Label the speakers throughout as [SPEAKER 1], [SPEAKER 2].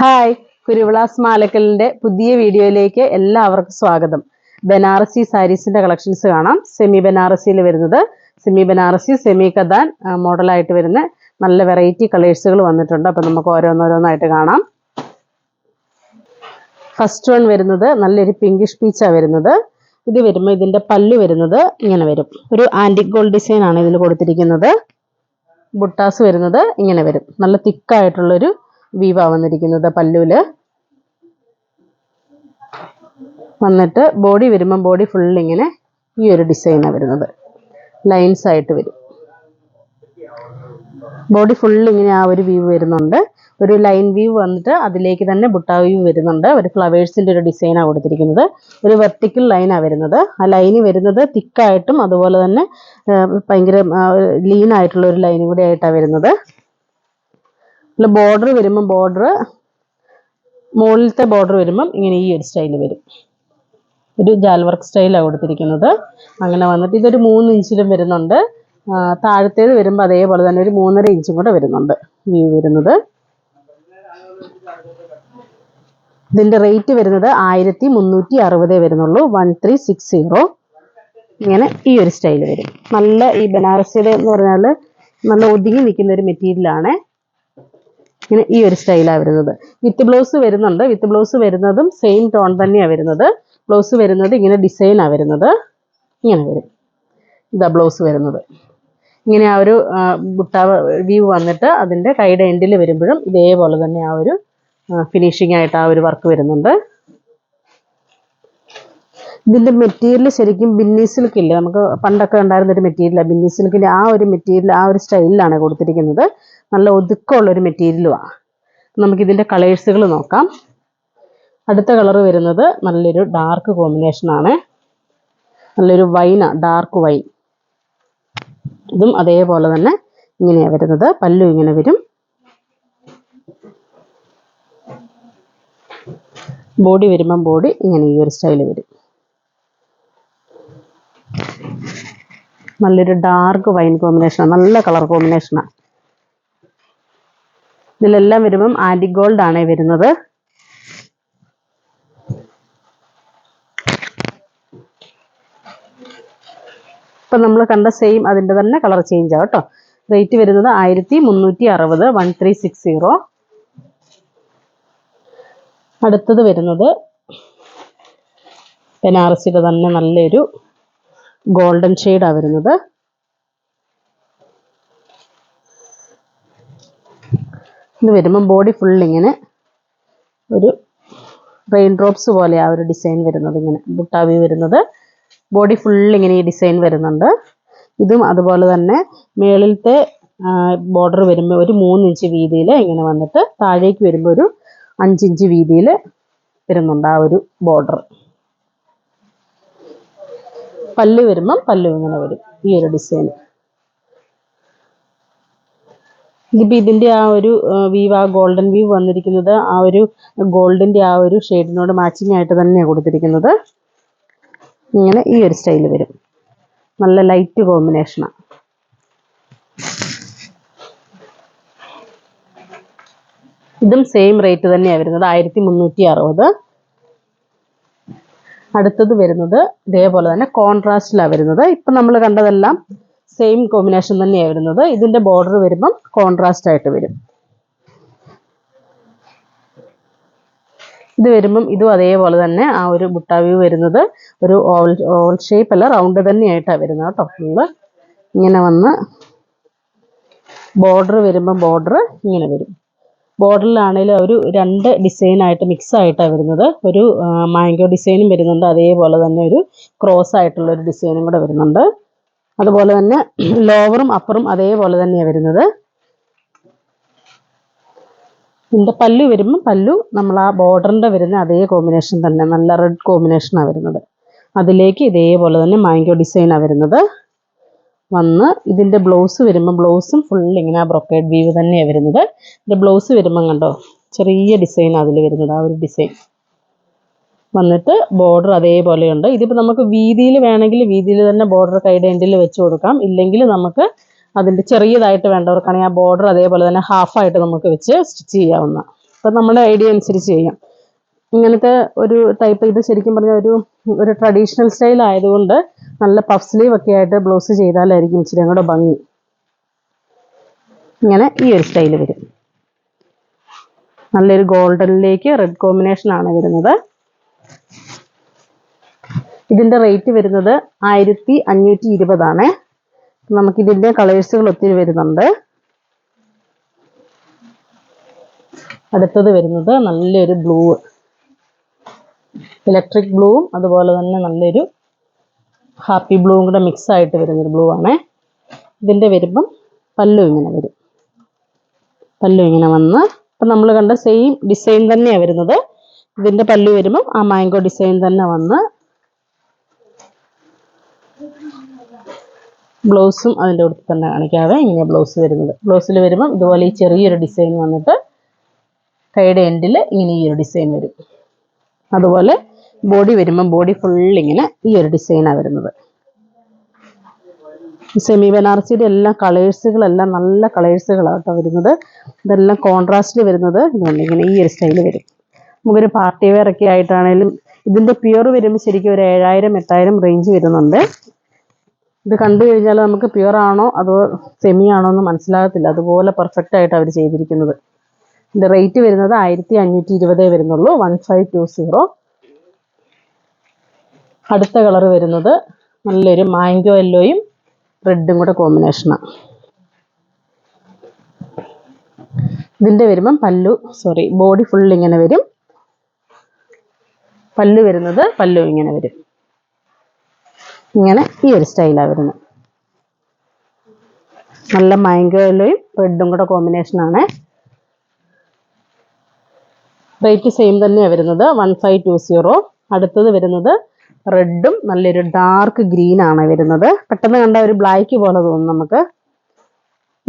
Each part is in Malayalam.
[SPEAKER 1] ഹായ്, കുരുവിളാസ് മാലക്കലിന്റെ പുതിയ വീഡിയോയിലേക്ക് എല്ലാവർക്കും സ്വാഗതം. ബനാറസി സാരീസിന്റെ കളക്ഷൻസ് കാണാം. സെമി ബനാറസിയിൽ വരുന്നത് സെമി ബനാറസി സെമി കഥാൻ മോഡലായിട്ട് വരുന്ന നല്ല വെറൈറ്റി കളേഴ്സുകൾ വന്നിട്ടുണ്ട്. അപ്പം നമുക്ക് ഓരോന്നോരോന്നായിട്ട് കാണാം. ഫസ്റ്റ് വൺ വരുന്നത് നല്ലൊരു പിങ്കിഷ് പീച്ചാണ് വരുന്നത്. ഇത് വരുമ്പോൾ ഇതിന്റെ പല്ല് വരുന്നത് ഇങ്ങനെ വരും. ഒരു ആന്റിക് ഗോൾഡ് ഡിസൈൻ ആണ് ഇതിൽ കൊടുത്തിരിക്കുന്നത്. ബുട്ടാസ് വരുന്നത് ഇങ്ങനെ വരും. നല്ല തിക്കായിട്ടുള്ളൊരു വീവാ വന്നിരിക്കുന്നത്. പല്ലുവില് വന്നിട്ട് ബോഡി വരുമ്പം ബോഡി ഫുൾ ഇങ്ങനെ ഈ ഒരു ഡിസൈനാണ് വരുന്നത്. ലൈൻസ് ആയിട്ട് വരും. ബോഡി ഫുൾ ഇങ്ങനെ ആ ഒരു വ്യൂ വരുന്നുണ്ട്. ഒരു ലൈൻ വ്യൂ വന്നിട്ട് അതിലേക്ക് തന്നെ ബുട്ടാ വ്യൂ വരുന്നുണ്ട്. ഒരു ഫ്ലവേഴ്സിന്റെ ഒരു ഡിസൈനാണ് കൊടുത്തിരിക്കുന്നത്. ഒരു വെർട്ടിക്കൽ ലൈനാണ് വരുന്നത്. ആ ലൈന് വരുന്നത് തിക്കായിട്ടും അതുപോലെ തന്നെ ഭയങ്കര ലീൻ ആയിട്ടുള്ള ഒരു ലൈനും കൂടി ആയിട്ടാണ് വരുന്നത്. ബോർഡർ വരുമ്പം മുകളിലത്തെ ബോർഡർ വരുമ്പം ഇങ്ങനെ ഈ ഒരു സ്റ്റൈൽ വരും. ഒരു ജാൽ വർക്ക് സ്റ്റൈലാണ് കൊടുത്തിരിക്കുന്നത്. അങ്ങനെ വന്നിട്ട് ഇതൊരു 3 ഇഞ്ചിലും വരുന്നുണ്ട്. താഴത്തേത് വരുമ്പോൾ അതേപോലെ തന്നെ ഒരു 3.5 ഇഞ്ചും കൂടെ വരുന്നുണ്ട് വ്യൂ വരുന്നത്. ഇതിന്റെ റേറ്റ് വരുന്നത് 1360 വരുന്നുള്ളൂ. 1360. ഇങ്ങനെ ഈ ഒരു സ്റ്റൈൽ വരും. നല്ല ഈ ബനാറസിയുടെ എന്ന് പറഞ്ഞാൽ നല്ല ഒതുങ്ങി നിൽക്കുന്ന ഒരു മെറ്റീരിയലാണ്. ഇങ്ങനെ ഈ ഒരു സ്റ്റൈലാണ് വരുന്നത്. വിത്ത് ബ്ലൗസ് വരുന്നുണ്ട്. വിത്ത് ബ്ലൗസ് വരുന്നതും സെയിം ടോൺ തന്നെയാണ് വരുന്നത്. ബ്ലൗസ് വരുന്നത് ഇങ്ങനെ ഡിസൈനാണ് വരുന്നത്. ഇങ്ങനെ വരും. ഇതാ ബ്ലൗസ് വരുന്നത്. ഇങ്ങനെ ആ ഒരു ബുട്ട വ്യൂ വന്നിട്ട് അതിൻ്റെ കൈയുടെ എൻഡിൽ വരുമ്പോഴും ഇതേപോലെ തന്നെ ആ ഒരു ഫിനിഷിംഗ് ആയിട്ട് ആ ഒരു വർക്ക് വരുന്നുണ്ട്. ഇതിൻ്റെ മെറ്റീരിയൽ ശരിക്കും ബിന്നി സിൽക്ക് ഇല്ലേ, നമുക്ക് പണ്ടൊക്കെ ഉണ്ടായിരുന്നൊരു മെറ്റീരിയലാണ്. ബിന്നി സിൽക്കിൻ്റെ ആ ഒരു മെറ്റീരിയൽ ആ ഒരു സ്റ്റൈലിലാണ് കൊടുത്തിരിക്കുന്നത്. നല്ല ഒതുക്കമുള്ളൊരു മെറ്റീരിയലുമാണ്. നമുക്കിതിൻ്റെ കളേഴ്സുകൾ നോക്കാം. അടുത്ത കളർ വരുന്നത് നല്ലൊരു ഡാർക്ക് കോമ്പിനേഷനാണ്. നല്ലൊരു വൈനാണ്, ഡാർക്ക് വൈൻ. ഇതും അതേപോലെ തന്നെ ഇങ്ങനെയാണ് വരുന്നത്. പല്ലു ഇങ്ങനെ വരും. ബോഡി വരുമ്പം ബോഡി ഇങ്ങനെ ഈ ഒരു സ്റ്റൈൽ വരും. നല്ലൊരു ഡാർക്ക് വൈൻ കോമ്പിനേഷനാണ്. നല്ല കളർ കോമ്പിനേഷനാണ്. ഇതിലെല്ലാം വരുമ്പം ആന്റിക് ഗോൾഡ് ആണ് വരുന്നത്. ഇപ്പം നമ്മൾ കണ്ട സെയിം അതിൻ്റെ തന്നെ കളർ ചേഞ്ച് ആവും കേട്ടോ. റേറ്റ് വരുന്നത് 1360. 1360. അടുത്തത് വരുന്നത് ബനാറസിയുടെ തന്നെ നല്ലൊരു ഗോൾഡൻ ഷെയ്ഡാണ് വരുന്നത്. ഇത് വരുമ്പം ബോഡി ഫുൾ ഇങ്ങനെ ഒരു റെയിൻ ഡ്രോപ്സ് പോലെ ആ ഒരു ഡിസൈൻ വരുന്നത്. ഇങ്ങനെ ബുട്ടാവി വരുന്നത്. ബോഡി ഫുൾ ഇങ്ങനെ ഈ ഡിസൈൻ വരുന്നുണ്ട്. ഇതും അതുപോലെ തന്നെ മേളിലത്തെ ബോർഡർ വരുമ്പോൾ ഒരു 3 ഇഞ്ച് വീതിയിൽ ഇങ്ങനെ വന്നിട്ട് താഴേക്ക് വരുമ്പോൾ ഒരു 5 ഇഞ്ച് വീതിയിൽ വരുന്നുണ്ട് ആ ഒരു ബോർഡർ. പല്ല് വരുമ്പം പല്ലു ഇങ്ങനെ വരും ഈ ഒരു ഡിസൈൻ. ഇതിപ്പോൾ ഇതിൻ്റെ ആ ഒരു വീവ്, ആ ഗോൾഡൻ വീവ് വന്നിരിക്കുന്നത് ആ ഒരു ഗോൾഡിൻ്റെ ആ ഒരു ഷെയ്ഡിനോട് മാച്ചിങ് ആയിട്ട് തന്നെയാണ് കൊടുത്തിരിക്കുന്നത്. ഇങ്ങനെ ഈ ഒരു സ്റ്റൈൽ വരും. നല്ല ലൈറ്റ് കോമ്പിനേഷനാണ്. ഇതും സെയിം റേറ്റ് തന്നെയാണ് വരുന്നത്. 1360. അടുത്തത് വരുന്നത് ഇതേപോലെ തന്നെ കോൺട്രാസ്റ്റിലാണ് വരുന്നത്. ഇപ്പം നമ്മൾ കണ്ടതെല്ലാം സെയിം കോമ്പിനേഷൻ തന്നെയാണ് വരുന്നത്. ഇതിൻ്റെ ബോർഡർ വരുമ്പം കോൺട്രാസ്റ്റ് ആയിട്ട് വരും. ഇത് വരുമ്പം ഇതും അതേപോലെ തന്നെ ആ ഒരു ബുട്ടാ വ്യൂ വരുന്നത് ഒരു ഓവൽ ഷേപ്പ് അല്ല, റൗണ്ട് തന്നെയായിട്ടാണ് വരുന്നത് കേട്ടോ. ഫുള്ള് ഇങ്ങനെ വന്ന് ബോർഡർ വരുമ്പം ബോർഡർ ഇങ്ങനെ വരും. ബോർഡറിലാണെങ്കിൽ ഒരു 2 ഡിസൈനായിട്ട് മിക്സ് ആയിട്ടാണ് വരുന്നത്. ഒരു മാംഗോ ഡിസൈനും വരുന്നുണ്ട്. അതേപോലെ തന്നെ ഒരു ക്രോസ് ആയിട്ടുള്ള ഒരു ഡിസൈനും കൂടെ വരുന്നുണ്ട്. അതുപോലെ തന്നെ ലോവറും അപ്പറും അതേപോലെ തന്നെയാണ് വരുന്നത്. ഇതിൻ്റെ പല്ലു വരുമ്പം പല്ലു നമ്മൾ ആ ബോർഡറിൻ്റെ വരുന്ന അതേ കോമ്പിനേഷൻ തന്നെ, നല്ല റെഡ് കോമ്പിനേഷനാണ് വരുന്നത്. അതിലേക്ക് ഇതേപോലെ തന്നെ മാംഗോ ഡിസൈനാണ് വരുന്നത്. വന്ന് ഇതിൻ്റെ ബ്ലൗസ് വരുമ്പം ബ്ലൗസും ഫുൾ ഇങ്ങനെ ആ ബ്രൊക്കേഡ് വീവ് തന്നെയാണ് വരുന്നത്. ഇതിൻ്റെ ബ്ലൗസ് വരുമ്പം കണ്ടോ ചെറിയ ഡിസൈൻ അതിൽ വരുന്നത്. ആ ഒരു ഡിസൈൻ വന്നിട്ട് ബോർഡർ അതേപോലെയുണ്ട്. ഇതിപ്പോൾ നമുക്ക് വീതിയിൽ വേണമെങ്കിൽ വീതിയിൽ തന്നെ ബോർഡർ കൈയുടെ എൻഡിൽ വെച്ച് കൊടുക്കാം. ഇല്ലെങ്കിൽ നമുക്ക് അതിൻ്റെ ചെറിയതായിട്ട് വേണ്ടവർക്കാണെങ്കിൽ ആ ബോർഡർ അതേപോലെ തന്നെ ഹാഫായിട്ട് നമുക്ക് വെച്ച് സ്റ്റിച്ച് ചെയ്യാവുന്ന അപ്പം നമ്മുടെ ഐഡിയ അനുസരിച്ച് ചെയ്യാം. ഇങ്ങനത്തെ ഒരു ടൈപ്പ് ഇത് ശരിക്കും പറഞ്ഞാൽ ഒരു ട്രഡീഷണൽ സ്റ്റൈൽ ആയതുകൊണ്ട് നല്ല പഫ് സ്ലീവ് ഒക്കെ ആയിട്ട് ബ്ലൗസ് ചെയ്താലായിരിക്കും ഇച്ചിരി കൂടെ ഭംഗി. ഇങ്ങനെ ഈ ഒരു സ്റ്റൈൽ വരും. നല്ലൊരു ഗോൾഡനിലേക്ക് റെഡ് കോമ്പിനേഷൻ ആണ് വരുന്നത്. ഇതിന്റെ റേറ്റ് വരുന്നത് 1520 ആണ്. നമുക്കിതിന്റെ കളേഴ്സുകൾ ഒത്തിരി വരുന്നുണ്ട്. അടുത്തത് വരുന്നത് നല്ലൊരു ബ്ലൂ, ഇലക്ട്രിക് ബ്ലൂവും അതുപോലെ തന്നെ നല്ലൊരു ഹാപ്പി ബ്ലൂവും കൂടെ മിക്സ് ആയിട്ട് വരുന്നൊരു ബ്ലൂ ആണ്. ഇതിന്റെ വരുമ്പം പല്ലു ഇങ്ങനെ വരും. പല്ലു ഇങ്ങനെ വന്ന് ഇപ്പം നമ്മൾ കണ്ട സെയിം ഡിസൈൻ തന്നെയാണ് വരുന്നത്. ഇതിന്റെ പല്ലു വരുമ്പം ആ മാംഗോ ഡിസൈൻ തന്നെ വന്ന് ബ്ലൗസും അതിൻ്റെ അടുത്ത് തന്നെ കാണിക്കാതെ ഇങ്ങനെ ബ്ലൗസ് വരുന്നത്. ബ്ലൗസിൽ വരുമ്പം ഇതുപോലെ ഈ ചെറിയൊരു ഡിസൈൻ വന്നിട്ട് കൈയുടെ എൻഡിൽ ഇങ്ങനെ ഈ ഒരു ഡിസൈൻ വരും. അതുപോലെ ബോഡി വരുമ്പം ബോഡി ഫുൾ ഇങ്ങനെ ഈ ഒരു ഡിസൈനാണ് വരുന്നത്. സെമി ബനാറസിയുടെ എല്ലാം കളേഴ്സുകളെല്ലാം നല്ല കളേഴ്സുകളാണ് കേട്ടോ വരുന്നത്. ഇതെല്ലാം കോൺട്രാസ്റ്റിൽ വരുന്നത് ഇതുകൊണ്ട് ഇങ്ങനെ ഈ ഒരു സ്റ്റൈൽ വരും. നമുക്കൊരു പാർട്ടി വെയർ ഒക്കെ ആയിട്ടാണെങ്കിലും ഇതിൻ്റെ പ്യുവർ വരുമ്പോൾ ശരിക്കും ഒരു 7000-8000 റേഞ്ച് വരുന്നുണ്ട്. ഇത് കണ്ടു കഴിഞ്ഞാൽ നമുക്ക് പ്യുവർ ആണോ അതോ സെമി ആണോ എന്ന് മനസ്സിലാകത്തില്ല. അതുപോലെ പെർഫെക്റ്റ് ആയിട്ട് അവർ ചെയ്തിരിക്കുന്നത്. ഇതിൻ്റെ റേറ്റ് വരുന്നത് 1520 വരുന്നുള്ളൂ. 1520. അടുത്ത കളർ വരുന്നത് നല്ലൊരു മാംഗോ യെല്ലോയും റെഡും കൂടെ കോമ്പിനേഷനാണ്. ഇതിൻ്റെ വരുമ്പം ബോഡി ഫുൾ ഇങ്ങനെ വരും. പല്ലു വരുന്നത് പല്ലു ഇങ്ങനെ വരും. ഇങ്ങനെ ഈ ഒരു സ്റ്റൈലാണ് വരുന്നത്. നല്ല മാംഗോ യെല്ലോയും റെഡും കൂടെ കോമ്പിനേഷനാണ്. റേറ്റ് സെയിം തന്നെയാണ് വരുന്നത് 1520. അടുത്തത് വരുന്നത് റെഡും നല്ലൊരു ഡാർക്ക് ഗ്രീൻ ആണ് വരുന്നത്. പെട്ടെന്ന് കണ്ട ഒരു ബ്ലാക്ക് പോലെ തോന്നും നമുക്ക്.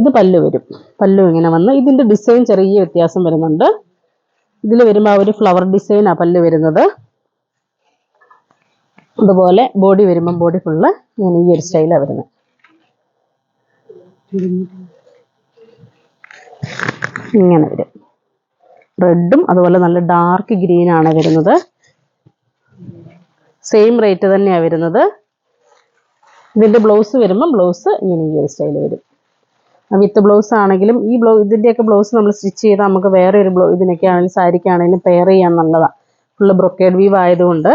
[SPEAKER 1] ഇത് പല്ലു വരും. പല്ലു ഇങ്ങനെ വന്ന് ഇതിൻ്റെ ഡിസൈൻ ചെറിയ വ്യത്യാസം വരുന്നുണ്ട്. ഇതിൽ വരുമ്പോൾ ആ ഒരു ഫ്ലവർ ഡിസൈനാണ് പല്ലു വരുന്നത്. അതുപോലെ ബോഡി വരുമ്പം ബോഡി ഫുള്ള് ഇങ്ങനെ ഈ ഒരു സ്റ്റൈലാണ് വരുന്നത്. ഇങ്ങനെ വരും. റെഡും അതുപോലെ നല്ല ഡാർക്ക് ഗ്രീൻ ആണ് വരുന്നത്. സെയിം റേറ്റ് തന്നെയാണ് വരുന്നത്. ഇതിൻ്റെ ബ്ലൗസ് വരുമ്പം ബ്ലൗസ് ഇങ്ങനെ ഈ ഒരു സ്റ്റൈൽ വരും. വിത്ത് ബ്ലൗസ് ആണെങ്കിലും ഇതിൻ്റെയൊക്കെ ബ്ലൗസ് നമ്മൾ സ്റ്റിച്ച് ചെയ്താൽ നമുക്ക് വേറെ ഒരു ഇതിനൊക്കെ ആണെങ്കിലും സാരിക്കാണെങ്കിലും പെയർ ചെയ്യാൻ നല്ലതാണ്. ഫുള്ള് ബ്രൊക്കേഡ് വീവ് ആയതുകൊണ്ട്.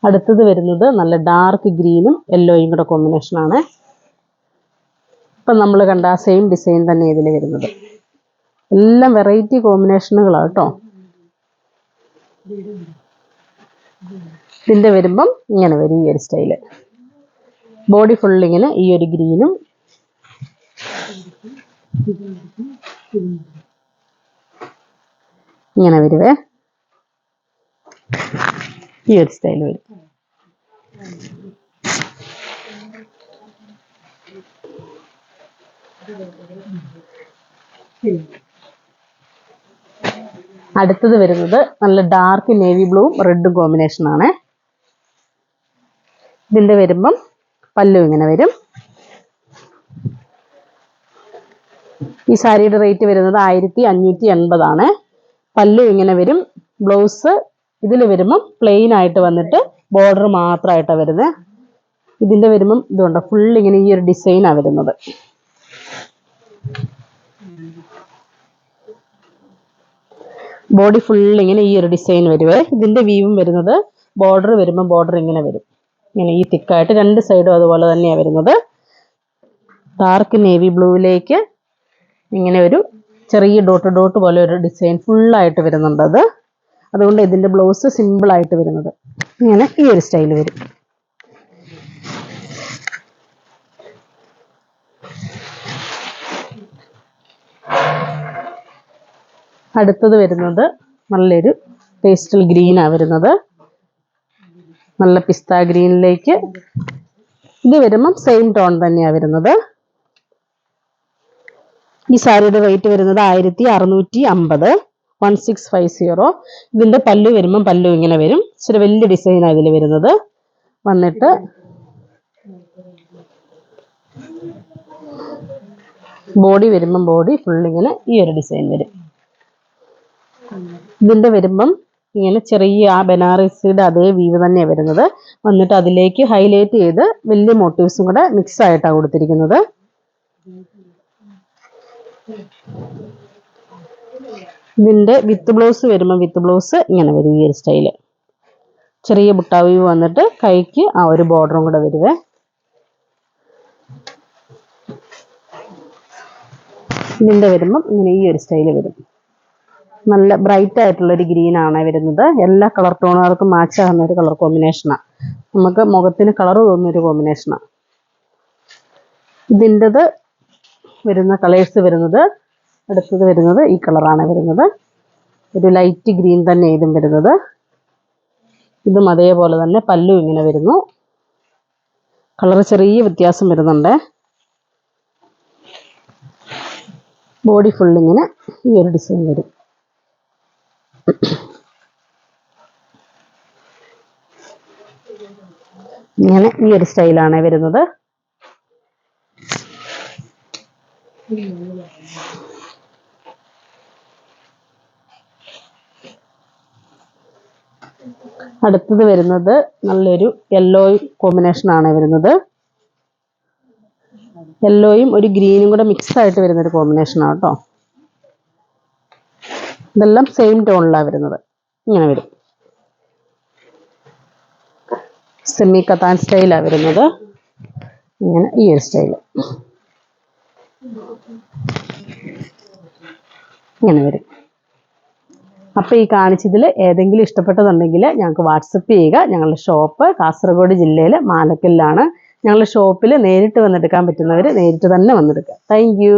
[SPEAKER 1] അടുത്തത് വരുന്നത് നല്ല ഡാർക്ക് ഗ്രീനും യെല്ലോയും കൂടെ കോമ്പിനേഷനാണ്. ഇപ്പം നമ്മൾ കണ്ട ആ സെയിം ഡിസൈൻ തന്നെ ഇതിൽ വരുന്നത്. എല്ലാം വെറൈറ്റി കോമ്പിനേഷനുകളാണ് കേട്ടോ. ഇതിൻ്റെ വരുമ്പം ഇങ്ങനെ വരും ഈ ഒരു സ്റ്റൈല്. ബോഡി ഫുള്ളിങ്ങനെ ഈ ഒരു ഗ്രീനും ഇങ്ങനെ വരുവേ. ഈ ഒരു സ്റ്റൈൽ വരും. അടുത്തത് വരുന്നത് നല്ല ഡാർക്ക് നേവി ബ്ലൂവും റെഡും കോമ്പിനേഷനാണ്. ഇതിൻ്റെ വരുമ്പം പല്ലു ഇങ്ങനെ വരും. ഈ സാരിയുടെ റേറ്റ് വരുന്നത് 1580 ആണ്. പല്ലു ഇങ്ങനെ വരും. ബ്ലൗസ് ഇതിൽ വരുമ്പം പ്ലെയിൻ ആയിട്ട് വന്നിട്ട് ബോർഡർ മാത്രമായിട്ടാണ് വരുന്നത്. ഇതിൻ്റെ വരുമ്പം ഇതുകൊണ്ട് ഫുൾ ഇങ്ങനെ ഈ ഒരു ഡിസൈനാണ് വരുന്നത്. ബോഡി ഫുൾ ഇങ്ങനെ ഈ ഒരു ഡിസൈൻ വരുവേ. ഇതിൻ്റെ വീവും വരുന്നത് ബോർഡർ വരുമ്പം ബോർഡർ ഇങ്ങനെ വരും. ഇങ്ങനെ ഈ തിക്കായിട്ട് രണ്ട് സൈഡും അതുപോലെ തന്നെയാണ് വരുന്നത്. ഡാർക്ക് നേവി ബ്ലൂവിലേക്ക് ഇങ്ങനെ ഒരു ചെറിയ ഡോട്ട് പോലെ ഒരു ഡിസൈൻ ഫുള്ളായിട്ട് വരുന്നുണ്ട്. അതുകൊണ്ട് ഇതിൻ്റെ ബ്ലൗസ് സിമ്പിളായിട്ട് വരുന്നത് ഇങ്ങനെ ഈ ഒരു സ്റ്റൈൽ വരും. അടുത്തത് വരുന്നത് നല്ലൊരു പേസ്റ്റൽ ഗ്രീനാണ് വരുന്നത്. നല്ല പിസ്ത ഗ്രീനിലേക്ക് ഇത് വരുമ്പം സെയിം ടോൺ തന്നെയാണ് വരുന്നത്. ഈ സാരിയുടെ റേറ്റ് വരുന്നത് 1650, 1650. ഇതിൻ്റെ പല്ലു വരുമ്പം പല്ലു ഇങ്ങനെ വരും. ഇച്ചിരി വലിയ ഡിസൈനാണ് ഇതിൽ വരുന്നത്. വന്നിട്ട് ബോഡി വരുമ്പം ബോഡി ഫുൾ ഇങ്ങനെ ഈ ഒരു ഡിസൈൻ വരും. ഇതിൻ്റെ വരുമ്പം ഇങ്ങനെ ചെറിയ ആ ബനാറസിയുടെ അതേ വീവ് തന്നെയാണ് വരുന്നത്. വന്നിട്ട് അതിലേക്ക് ഹൈലൈറ്റ് ചെയ്ത് വലിയ മോട്ടീവ്സും കൂടെ മിക്സ് ആയിട്ടാണ് കൊടുത്തിരിക്കുന്നത്. ഇതിൻ്റെ വിത്ത് ബ്ലൗസ് വരുമ്പോൾ വിത്ത് ബ്ലൗസ് ഇങ്ങനെ വരും ഈ ഒരു സ്റ്റൈല്. ചെറിയ ബുട്ടാ വീവ് വന്നിട്ട് കൈക്ക് ആ ഒരു ബോർഡറും കൂടെ വരുവേ. ഇതിൻ്റെ വരുമ്പം ഇങ്ങനെ ഈ ഒരു സ്റ്റൈല് വരും. നല്ല ബ്രൈറ്റ് ആയിട്ടുള്ളൊരു ഗ്രീനാണ് വരുന്നത്. എല്ലാ കളർ ടോണുകൾക്കും മാച്ച് ആകുന്ന ഒരു കളർ കോമ്പിനേഷനാണ്. നമുക്ക് മുഖത്തിന് കളർ തോന്നുന്നൊരു കോമ്പിനേഷനാണ്. ഇതിൻ്റെത് വരുന്ന കളേഴ്സ് വരുന്നത്, അടുത്തത് വരുന്നത് ഈ കളറാണ് വരുന്നത്. ഒരു ലൈറ്റ് ഗ്രീൻ തന്നെ ഇതും വരുന്നത്. ഇതും അതേപോലെ തന്നെ പല്ലു ഇങ്ങനെ വരുന്നു. കളർ ചെറിയ വ്യത്യാസം വരുന്നുണ്ട്. ബോഡി ഫുള്ളിങ്ങനെ ഈ ഒരു ഡിസൈൻ വരും. ഇങ്ങനെ ഈ ഒരു സ്റ്റൈലാണ് വരുന്നത്. അടുത്തത് വരുന്നത് നല്ലൊരു യെല്ലോ കോമ്പിനേഷനാണ് വരുന്നത്. യെല്ലോയും ഒരു ഗ്രീനും കൂടെ മിക്സ് ആയിട്ട് വരുന്നൊരു കോമ്പിനേഷനാണ് കേട്ടോ. ഇതെല്ലാം സെയിം ടോണിലാണ് വരുന്നത്. ഇങ്ങനെ വരും. സെമി കത്താൻ സ്റ്റൈലാണ് വരുന്നത്. ഇങ്ങനെ ഈ ഒരു സ്റ്റൈല് ഇങ്ങനെ വരും. അപ്പോൾ ഈ കാണിച്ചതിൽ ഏതെങ്കിലും ഇഷ്ടപ്പെട്ടതുണ്ടെങ്കിൽ ഞങ്ങൾക്ക് വാട്സപ്പ് ചെയ്യുക. ഞങ്ങളുടെ ഷോപ്പ് കാസർഗോഡ് ജില്ലയിൽ മാലക്കല്ലാണ്. ഞങ്ങളുടെ ഷോപ്പിൽ നേരിട്ട് വന്നെടുക്കാൻ പറ്റുന്നവർ നേരിട്ട് തന്നെ വന്നെടുക്കുക. Thank you.